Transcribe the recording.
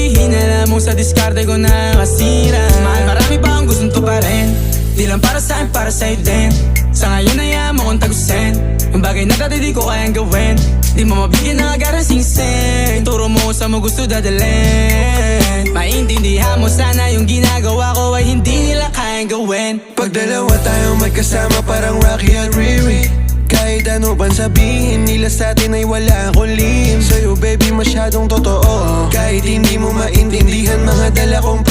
sabihin, alam mong sa diskarte ko nakasira. Mahal, marami pa akong gustong tuparin, di lang para sa'kin, para sa'yo din. Sa ngayon ayaw mo kong tagusin, ang bagay na dati di ko kayang gawin. Di mo mabigyan ng agarang singsing, turo mo kung saan mo gusto dadalhin. Maintindihan mo sana yung ginagawa ko ay hindi nila kayang gawin. Pag dalawa tayong magkasama parang Rocky at Riri, kahit ano bang sabihin nila sa'tin ay wala akong lihim. Sa'yo baby masyadong totoo, kahit hindi mo maintindihan mga dala kong